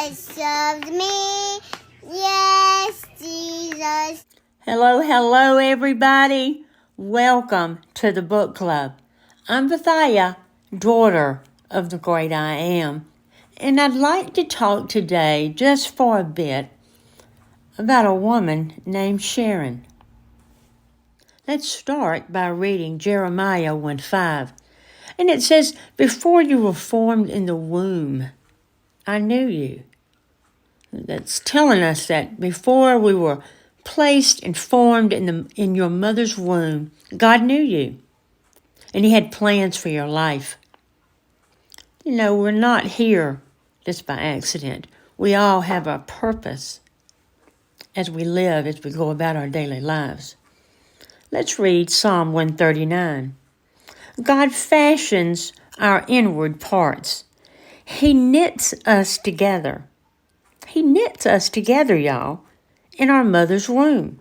Jesus loves me. Yes, Jesus. Hello, everybody. Welcome to the book club. I'm Bithiah, daughter of the great I Am, and I'd like to talk today just for a bit about a woman named Sharon. Let's start by reading Jeremiah 1:5. And it says, "Before you were formed in the womb, I knew you." That's telling us that before we were placed and formed in your mother's womb, God knew you, and He had plans for your life. You know, we're not here just by accident. We all have a purpose as we live, as we go about our daily lives. Let's read Psalm 139. God fashions our inward parts. He knits us together. He knits us together, y'all, in our mother's womb.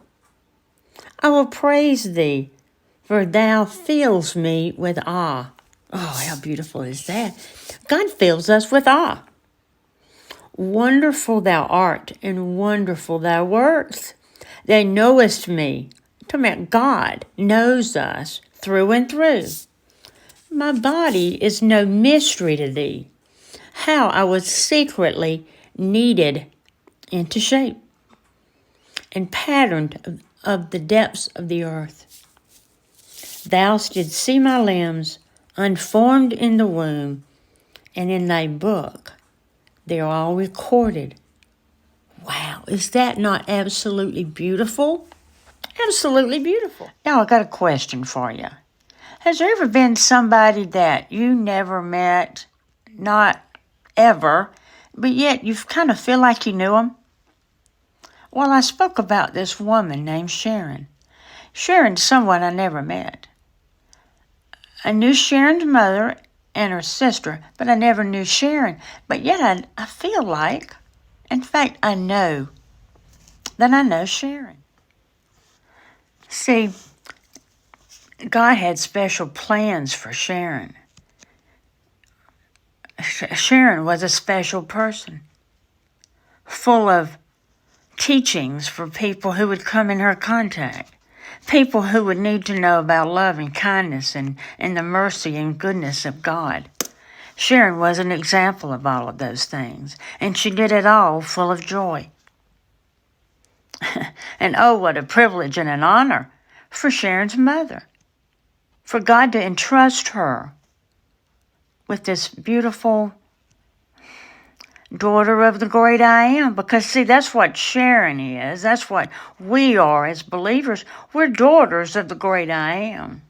I will praise thee, for thou fillest me with awe. Oh, how beautiful is that? God fills us with awe. Wonderful thou art, and wonderful thy works. Thou knowest me. Talking about God knows us through and through. My body is no mystery to thee. How I was secretly kneaded into shape and patterned of the depths of the earth. Thou didst see my limbs unformed in the womb, and in thy book they are all recorded. Wow, is that not absolutely beautiful? Absolutely beautiful. Now, I got a question for you. Has there ever been somebody that you never met, not ever, but yet you kind of feel like you knew them? Well, I spoke about this woman named Sharon. Sharon's someone I never met. I knew Sharon's mother and her sister, but I never knew Sharon. But yet I feel like, in fact, I know that I know Sharon. See, God had special plans for Sharon. Sharon was a special person, full of teachings for people who would come in her contact, people who would need to know about love and kindness and the mercy and goodness of God. Sharon was an example of all of those things, and she did it all full of joy. And oh, what a privilege and an honor for Sharon's mother, for God to entrust her with this beautiful daughter of the great I Am. Because, see, that's what Sharon is. That's what we are as believers. We're daughters of the great I Am.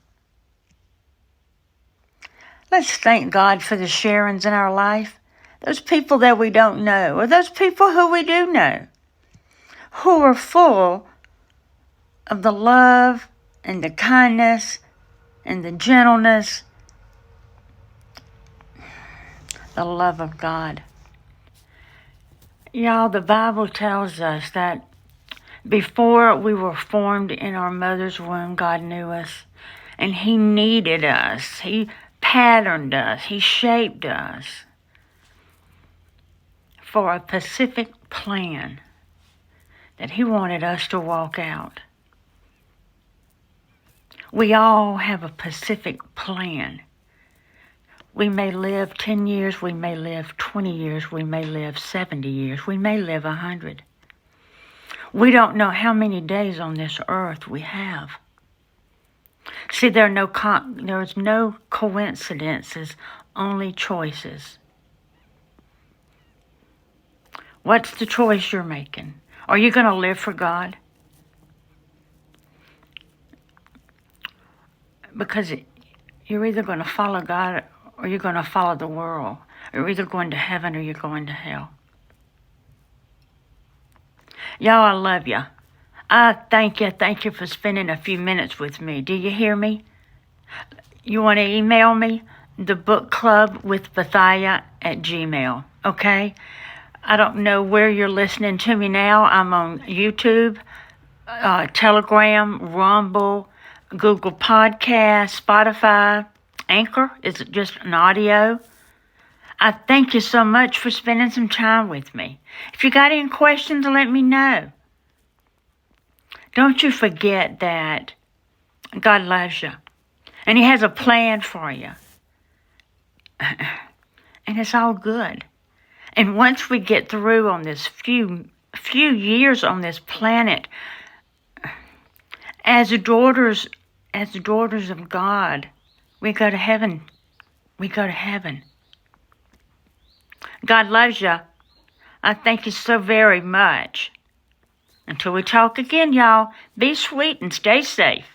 Let's thank God for the Sharons in our life. Those people that we don't know, or those people who we do know, who are full of the love and the kindness and the gentleness, the love of God. Y'all, the Bible tells us that before we were formed in our mother's womb, God knew us, and He kneaded us. He patterned us. He shaped us for a specific plan that He wanted us to walk out. We all have a specific plan. We may live 10 years, we may live 20 years, we may live 70 years, we may live 100. We don't know how many days on this earth we have. See, there's no coincidences, only choices. What's the choice you're making? Are you going to live for God? Because you're either going to follow God or you're going to follow the world. You're either going to heaven or you're going to hell. Y'all, I love you. I thank you for spending a few minutes with me. Do you hear me? You want to email me? thebookclubwithbithiah@gmail.com, okay? I don't know where you're listening to me now. I'm on YouTube, Telegram, Rumble, Google Podcast, Spotify, Anchor. Is it just an audio? I thank you so much for spending some time with me. If you got any questions, let me know. Don't you forget that God loves you, and He has a plan for you. And it's all good. And once we get through on this few years on this planet, as the daughters of God, we go to heaven. We go to heaven. God loves you. I thank you so very much. Until we talk again, y'all, be sweet and stay safe.